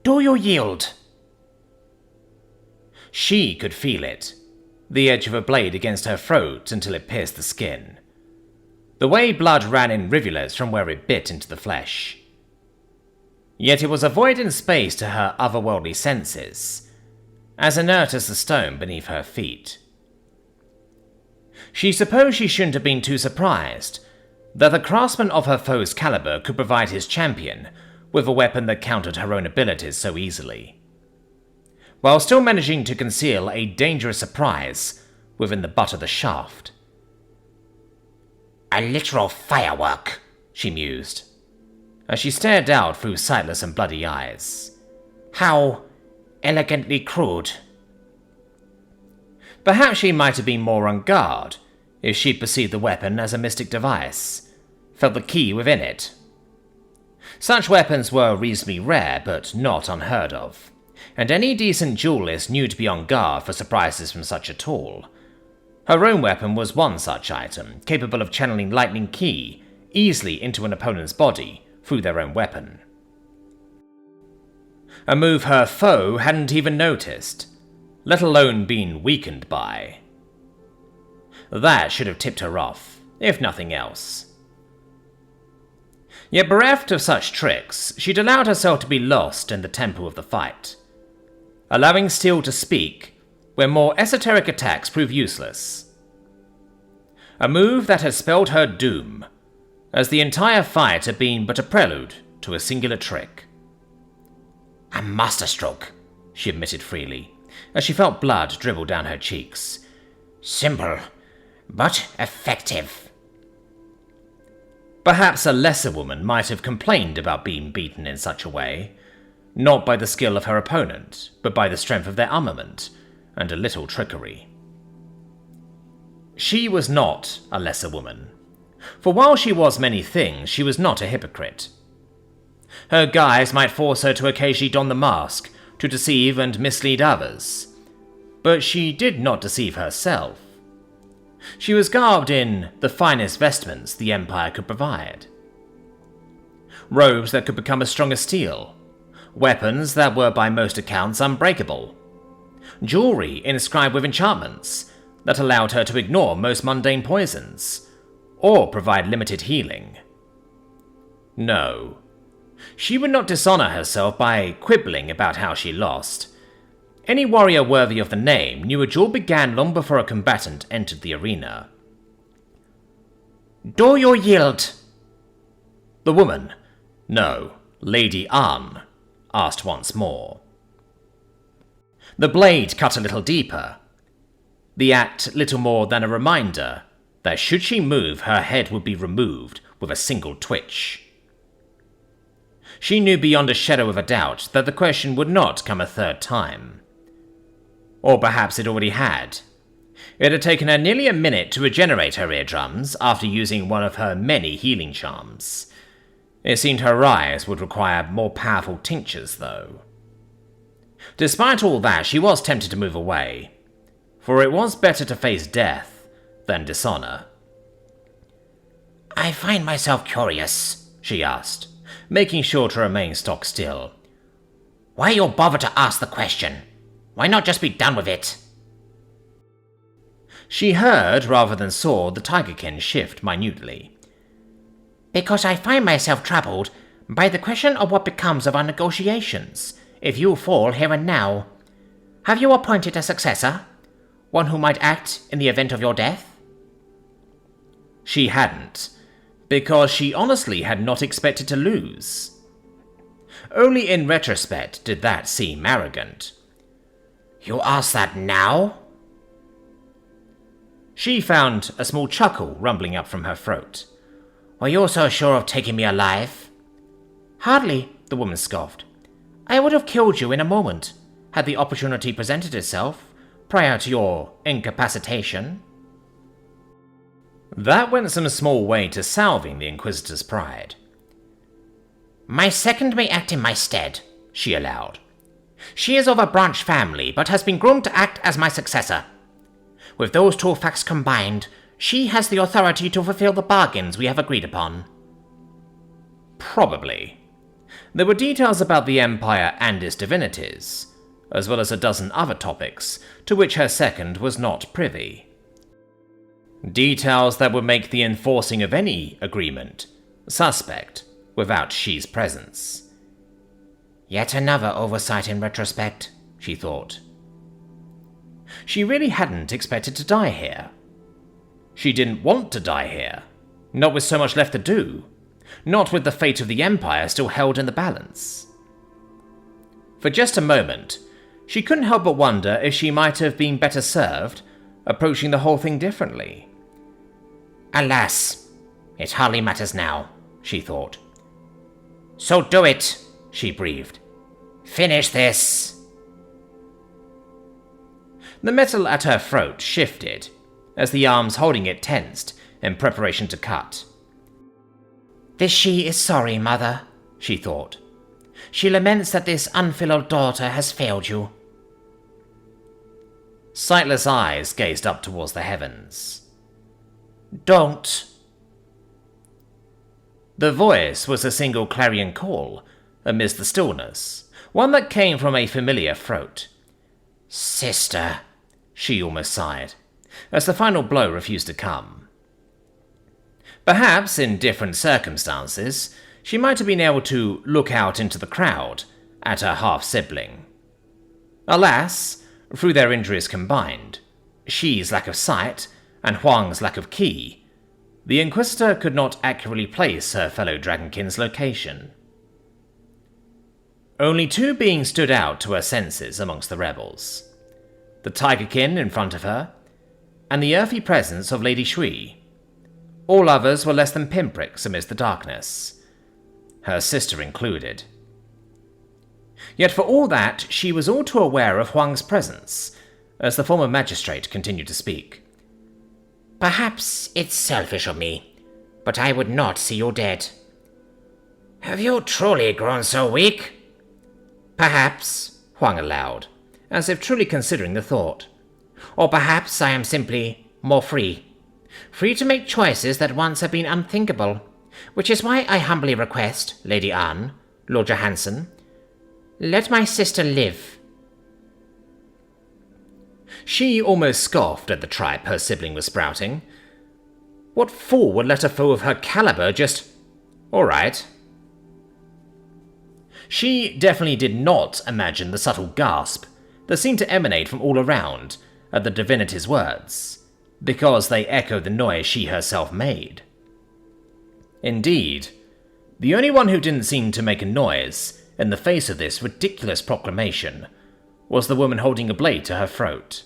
Do you yield? She could feel it, the edge of a blade against her throat until it pierced the skin. The way blood ran in rivulets from where it bit into the flesh. Yet it was a void in space to her otherworldly senses, as inert as the stone beneath her feet. She supposed she shouldn't have been too surprised that the craftsman of her foe's caliber could provide his champion with a weapon that countered her own abilities so easily, while still managing to conceal a dangerous surprise within the butt of the shaft. A literal firework, she mused, as she stared out through sightless and bloody eyes. How elegantly crude. Perhaps she might have been more on guard if she'd perceived the weapon as a mystic device, felt the key within it. Such weapons were reasonably rare, but not unheard of, and any decent duelist knew to be on guard for surprises from such a tool. Her own weapon was one such item, capable of channeling lightning ki easily into an opponent's body through their own weapon. A move her foe hadn't even noticed, let alone been weakened by. That should have tipped her off, if nothing else. Yet bereft of such tricks, she'd allowed herself to be lost in the tempo of the fight, allowing steel to speak where more esoteric attacks prove useless. A move that had spelled her doom, as the entire fight had been but a prelude to a singular trick. A masterstroke, she admitted freely, as she felt blood dribble down her cheeks. Simple, but effective. Perhaps a lesser woman might have complained about being beaten in such a way, not by the skill of her opponent, but by the strength of their armament and a little trickery. She was not a lesser woman, for while she was many things, she was not a hypocrite. Her guise might force her to occasionally don the mask to deceive and mislead others, but she did not deceive herself. She was garbed in the finest vestments the Empire could provide. Robes that could become as strong as steel, weapons that were by most accounts unbreakable, jewelry inscribed with enchantments that allowed her to ignore most mundane poisons, or provide limited healing. No, she would not dishonor herself by quibbling about how she lost. Any warrior worthy of the name knew a duel began long before a combatant entered the arena. Do you yield? The woman, no, Lady Anne, asked once more. The blade cut a little deeper, the act little more than a reminder that should she move, her head would be removed with a single twitch. She knew beyond a shadow of a doubt that the question would not come a third time. Or perhaps it already had. It had taken her nearly a minute to regenerate her eardrums after using one of her many healing charms. It seemed her eyes would require more powerful tinctures, though. Despite all that, she was tempted to move away, for it was better to face death than dishonor. I find myself curious, she asked, making sure to remain stock still. Why you bother to ask the question? Why not just be done with it? She heard rather than saw the tigerkin shift minutely. Because I find myself troubled by the question of what becomes of our negotiations if you fall here and now. Have you appointed a successor? One who might act in the event of your death? She hadn't, because she honestly had not expected to lose. Only in retrospect did that seem arrogant. You ask that now? She found a small chuckle rumbling up from her throat. Were you so sure of taking me alive? Hardly, the woman scoffed. I would have killed you in a moment, had the opportunity presented itself, prior to your incapacitation. That went some small way to salving the Inquisitor's pride. My second may act in my stead, she allowed. She is of a branch family, but has been groomed to act as my successor. With those two facts combined, she has the authority to fulfill the bargains we have agreed upon. Probably. There were details about the Empire and its divinities, as well as a dozen other topics to which her second was not privy. Details that would make the enforcing of any agreement suspect without Shi's presence. Yet another oversight in retrospect, she thought. She really hadn't expected to die here. She didn't want to die here, not with so much left to do, not with the fate of the Empire still held in the balance. For just a moment, she couldn't help but wonder if she might have been better served approaching the whole thing differently. Alas, it hardly matters now, she thought. So do it, she breathed. Finish this. The metal at her throat shifted as the arms holding it tensed in preparation to cut. This she is sorry, mother, she thought. She laments that this unfilial daughter has failed you. Sightless eyes gazed up towards the heavens. Don't. The voice was a single clarion call amidst the stillness, one that came from a familiar throat. Sister, she almost sighed, as the final blow refused to come. Perhaps, in different circumstances, she might have been able to look out into the crowd at her half-sibling. Alas, through their injuries combined, Shi's lack of sight and Huang's lack of ki, the Inquisitor could not accurately place her fellow dragonkin's location. Only two beings stood out to her senses amongst the rebels. The tigerkin in front of her, and the earthy presence of Lady Shui. All others were less than pinpricks amidst the darkness, her sister included. Yet for all that, she was all too aware of Huang's presence, as the former magistrate continued to speak. Perhaps it's selfish of me, but I would not see you dead. Have you truly grown so weak? Perhaps, Huang allowed, as if truly considering the thought. Or perhaps I am simply more free. Free to make choices that once have been unthinkable, which is why I humbly request, Lady Anne, Lord Johansson, let my sister live. She almost scoffed at the tripe her sibling was sprouting. What fool would let a foe of her caliber just... all right. She definitely did not imagine the subtle gasp that seemed to emanate from all around at the divinity's words, because they echoed the noise she herself made. Indeed, the only one who didn't seem to make a noise in the face of this ridiculous proclamation was the woman holding a blade to her throat.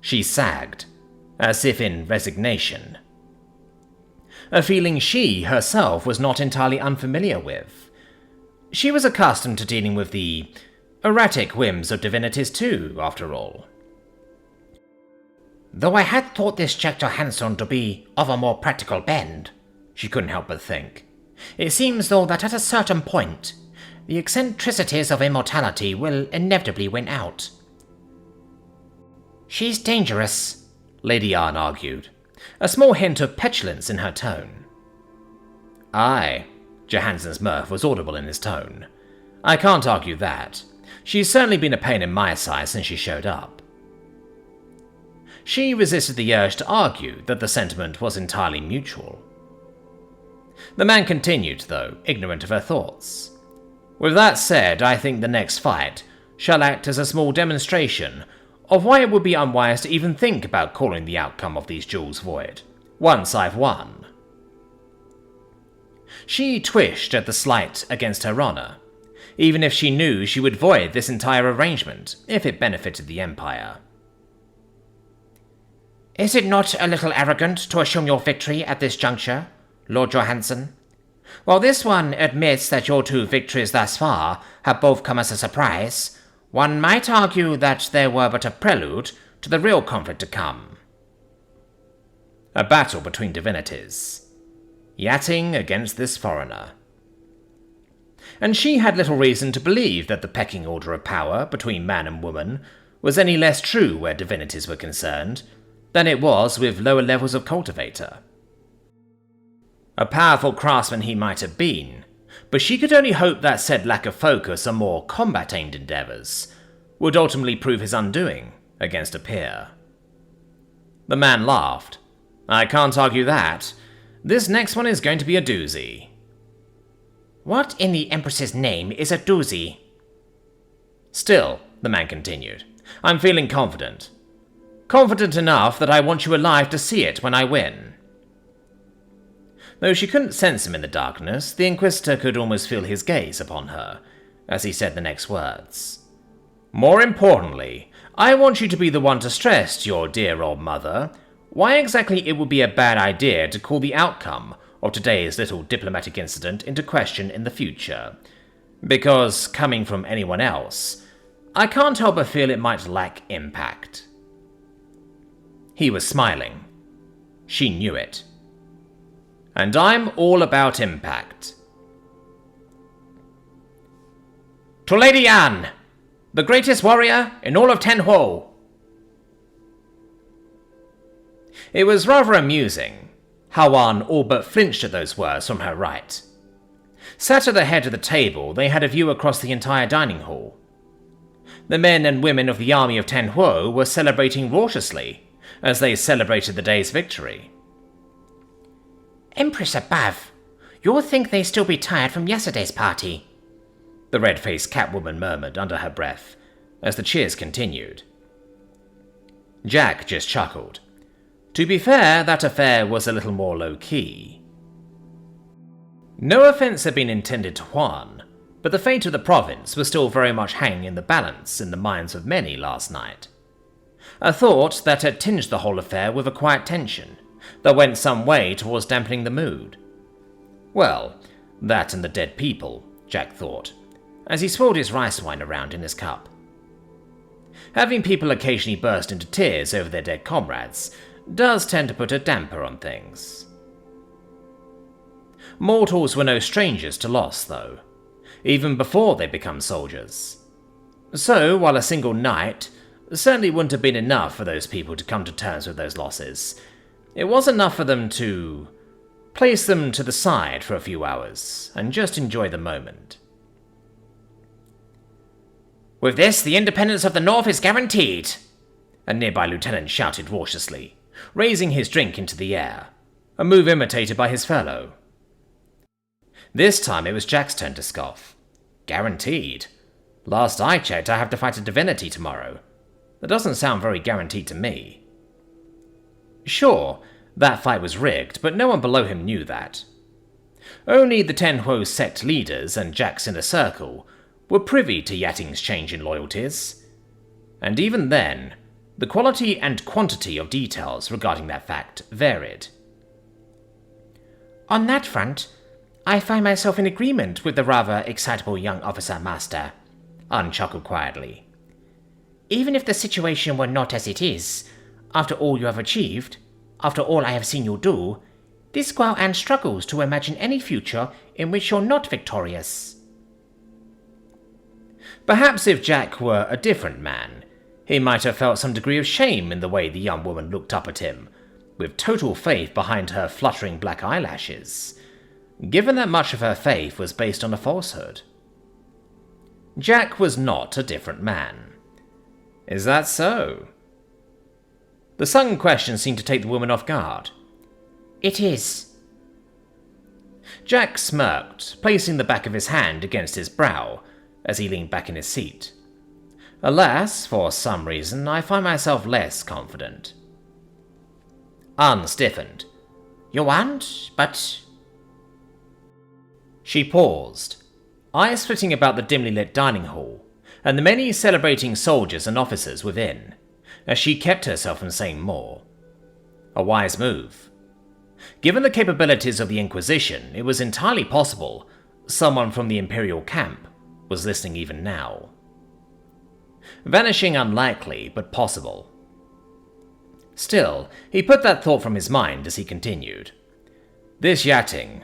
She sagged, as if in resignation. A feeling she herself was not entirely unfamiliar with. She was accustomed to dealing with the erratic whims of divinities too, after all. Though I had thought this Jack Johansson to be of a more practical bend, she couldn't help but think, it seems though that at a certain point, the eccentricities of immortality will inevitably win out. She's dangerous, Lady Anne argued, a small hint of petulance in her tone. Aye, Johansson's mirth was audible in his tone. I can't argue that. She's certainly been a pain in my side since she showed up. She resisted the urge to argue that the sentiment was entirely mutual. The man continued, though, ignorant of her thoughts. With that said, I think the next fight shall act as a small demonstration of why it would be unwise to even think about calling the outcome of these duels void, once I've won. She twitched at the slight against her honor, even if she knew she would void this entire arrangement if it benefited the Empire. Is it not a little arrogant to assume your victory at this juncture, Lord Johansson? While this one admits that your two victories thus far have both come as a surprise, one might argue that they were but a prelude to the real conflict to come. A battle between divinities, yatting against this foreigner. And she had little reason to believe that the pecking order of power between man and woman was any less true where divinities were concerned than it was with lower levels of cultivator. A powerful craftsman he might have been, But she could only hope that said lack of focus on more combat-aimed endeavours would ultimately prove his undoing against a peer. The man laughed. I can't argue that. This next one is going to be a doozy. What in the Empress's name is a doozy? Still, the man continued, I'm feeling confident. Confident enough that I want you alive to see it when I win. Though she couldn't sense him in the darkness, the Inquisitor could almost feel his gaze upon her as he said the next words. More importantly, I want you to be the one to stress to your dear old mother why exactly it would be a bad idea to call the outcome of today's little diplomatic incident into question in the future. Because, coming from anyone else, I can't help but feel it might lack impact. He was smiling. She knew it. And I'm all about impact. To Lady Anne, the greatest warrior in all of Tenhuo. It was rather amusing how Anne all but flinched at those words from her right. Sat at the head of the table, they had a view across the entire dining hall. The men and women of the army of Tenhuo were celebrating raucously as they celebrated the day's victory. Empress above, you'll think they still be tired from yesterday's party, the red-faced Catwoman murmured under her breath as the cheers continued. Jack just chuckled. To be fair, that affair was a little more low-key. No offense had been intended to Juan, but the fate of the province was still very much hanging in the balance in the minds of many last night. A thought that had tinged the whole affair with a quiet tension that went some way towards dampening the mood. Well, that and the dead people, Jack thought, as he swirled his rice wine around in his cup. Having people occasionally burst into tears over their dead comrades does tend to put a damper on things. Mortals were no strangers to loss, though, even before they become soldiers. So, while a single night certainly wouldn't have been enough for those people to come to terms with those losses, it was enough for them to place them to the side for a few hours and just enjoy the moment. With this, the independence of the North is guaranteed, a nearby lieutenant shouted raucously, raising his drink into the air, a move imitated by his fellow. This time it was Jack's turn to scoff. Guaranteed? Last I checked, I have to fight a divinity tomorrow. That doesn't sound very guaranteed to me. Sure, that fight was rigged, but no one below him knew that. Only the Tenhuo sect leaders and Jack's inner circle were privy to Yating's change in loyalties. And even then, the quality and quantity of details regarding that fact varied. On that front, I find myself in agreement with the rather excitable young officer master, An chuckled quietly. Even if the situation were not as it is, after all you have achieved, after all I have seen you do, this Guao An struggles to imagine any future in which you're not victorious. Perhaps if Jack were a different man, he might have felt some degree of shame in the way the young woman looked up at him, with total faith behind her fluttering black eyelashes, given that much of her faith was based on a falsehood. Jack was not a different man. Is that so? The sudden question seemed to take the woman off guard. It is. Jack smirked, placing the back of his hand against his brow as he leaned back in his seat. Alas, for some reason, I find myself less confident. Anne stiffened. You want, but... She paused, eyes flitting about the dimly lit dining hall, and the many celebrating soldiers and officers within, as she kept herself from saying more. A wise move. Given the capabilities of the Inquisition, it was entirely possible someone from the Imperial camp was listening even now. Vanishing unlikely, but possible. Still, he put that thought from his mind as he continued. This Yating,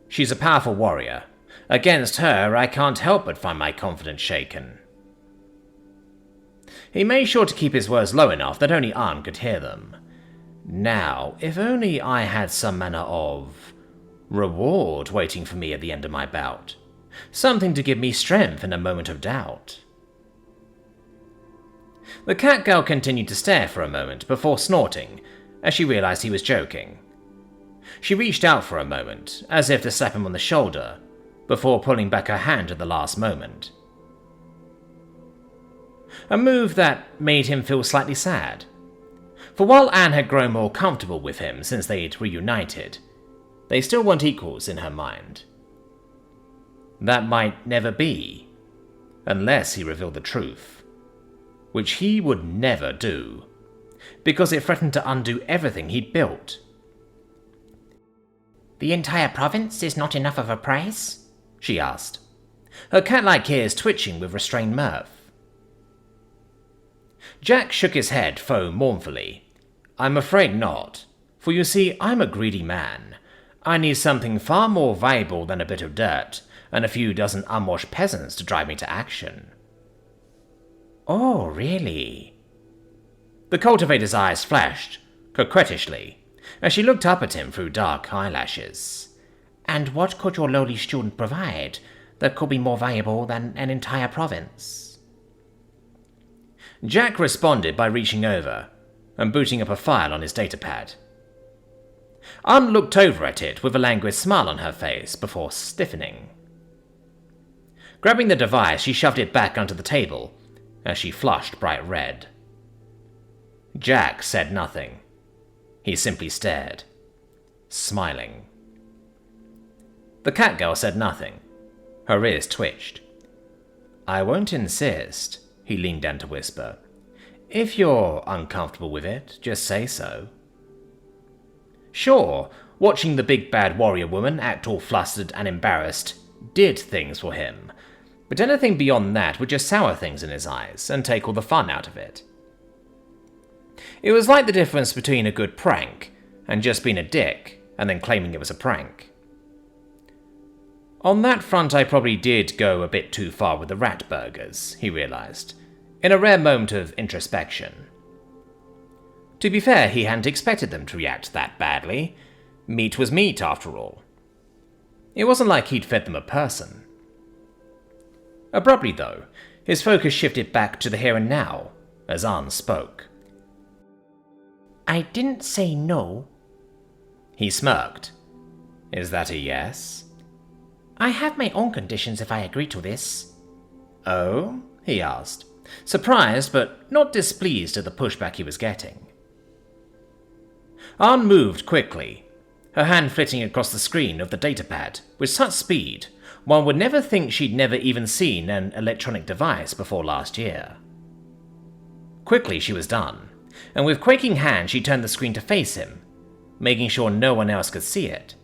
she's a powerful warrior. Against her, I can't help but find my confidence shaken. He made sure to keep his words low enough that only Anne could hear them. Now, if only I had some manner of Reward waiting for me at the end of my bout. Something to give me strength in a moment of doubt. The cat girl continued to stare for a moment before snorting, as she realized he was joking. She reached out for a moment, as if to slap him on the shoulder, before pulling back her hand at the last moment. A move that made him feel slightly sad. For while Anne had grown more comfortable with him since they'd reunited, they still weren't equals in her mind. That might never be, unless he revealed the truth, which he would never do, because it threatened to undo everything he'd built. The entire province is not enough of a prize? She asked, her cat-like ears twitching with restrained mirth. Jack shook his head, though mournfully. I'm afraid not, for you see, I'm a greedy man. I need something far more valuable than a bit of dirt and a few dozen unwashed peasants to drive me to action. Oh, really? The cultivator's eyes flashed, coquettishly, as she looked up at him through dark eyelashes. And what could your lowly student provide that could be more valuable than an entire province? Jack responded by reaching over and booting up a file on his datapad. Anne looked over at it with a languid smile on her face before stiffening. Grabbing the device, she shoved it back onto the table as she flushed bright red. Jack said nothing. He simply stared, smiling. The cat girl said nothing. Her ears twitched. I won't insist, he leaned down to whisper. If you're uncomfortable with it, just say so. Sure, watching the big bad warrior woman act all flustered and embarrassed did things for him, but anything beyond that would just sour things in his eyes and take all the fun out of it. It was like the difference between a good prank and just being a dick and then claiming it was a prank. On that front, I probably did go a bit too far with the rat burgers, he realized, in a rare moment of introspection. To be fair, he hadn't expected them to react that badly. Meat was meat, after all. It wasn't like he'd fed them a person. Abruptly, though, his focus shifted back to the here and now, as Anne spoke. I didn't say no. He smirked. Is that a yes? I have my own conditions if I agree to this. Oh? He asked, surprised but not displeased at the pushback he was getting. Anne moved quickly, her hand flitting across the screen of the datapad with such speed one would never think she'd never even seen an electronic device before last year. Quickly she was done, and with quaking hands she turned the screen to face him, making sure no one else could see it.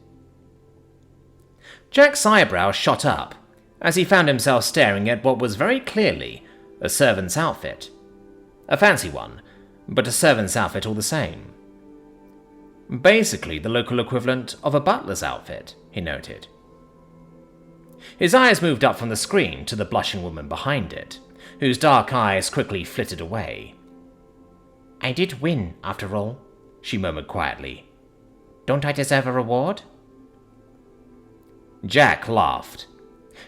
Jack's eyebrows shot up as he found himself staring at what was very clearly a servant's outfit. A fancy one, but a servant's outfit all the same. Basically the local equivalent of a butler's outfit, he noted. His eyes moved up from the screen to the blushing woman behind it, whose dark eyes quickly flitted away. I did win, after all, she murmured quietly. Don't I deserve a reward? Jack laughed,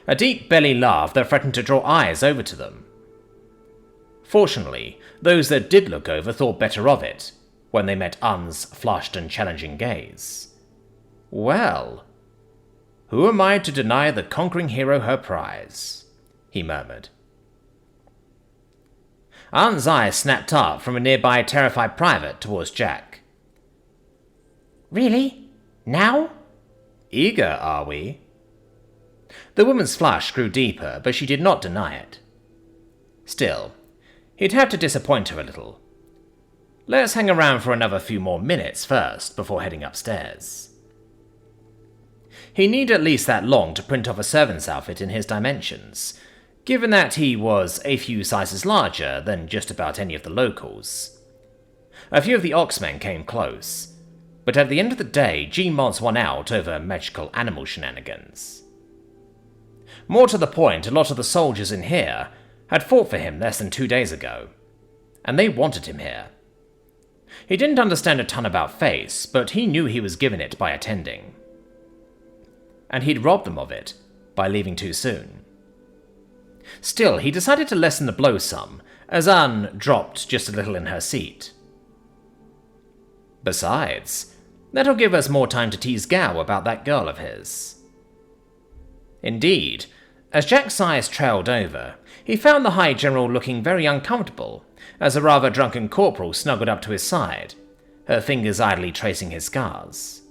a deep belly laugh that threatened to draw eyes over to them. Fortunately, those that did look over thought better of it when they met Anne's flushed and challenging gaze. Well, who am I to deny the conquering hero her prize? He murmured. Anne's eyes snapped up from a nearby terrified private towards Jack. Really? Now? Eager, are we? The woman's flush grew deeper, but she did not deny it. Still, he'd have to disappoint her a little. Let's hang around for another few more minutes first before heading upstairs. He needed at least that long to print off a servant's outfit in his dimensions, given that he was a few sizes larger than just about any of the locals. A few of the Oxmen came close, but at the end of the day, G-Mods won out over magical animal shenanigans. More to the point, a lot of the soldiers in here had fought for him less than 2 days ago, and they wanted him here. He didn't understand a ton about face, but he knew he was given it by attending. and he'd robbed them of it by leaving too soon. Still, he decided to lessen the blow some, as Anne dropped just a little in her seat. Besides, that'll give us more time to tease Gao about that girl of his. Indeed, as Jack's eyes trailed over, he found the High General looking very uncomfortable as a rather drunken corporal snuggled up to his side, her fingers idly tracing his scars.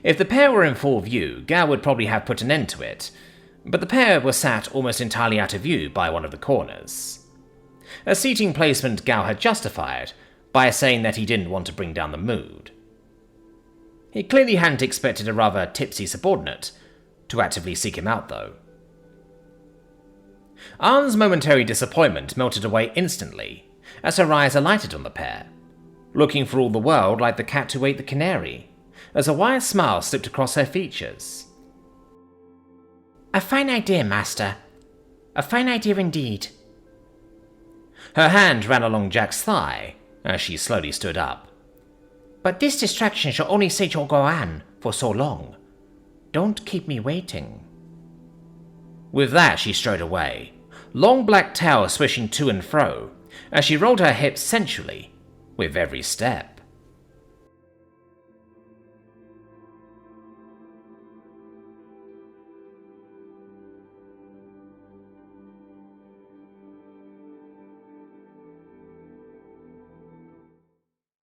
If the pair were in full view, Gao would probably have put an end to it, but the pair were sat almost entirely out of view by one of the corners. A seating placement Gao had justified by saying that he didn't want to bring down the mood. He clearly hadn't expected a rather tipsy subordinate to actively seek him out, though. Anne's momentary disappointment melted away instantly as her eyes alighted on the pair, looking for all the world like the cat who ate the canary, as a wide smile slipped across her features. A fine idea, Master. A fine idea indeed. Her hand ran along Jack's thigh as she slowly stood up. But this distraction shall only sate your Gohan for so long. Don't keep me waiting. With that, she strode away, long black tail swishing to and fro, as she rolled her hips sensually with every step.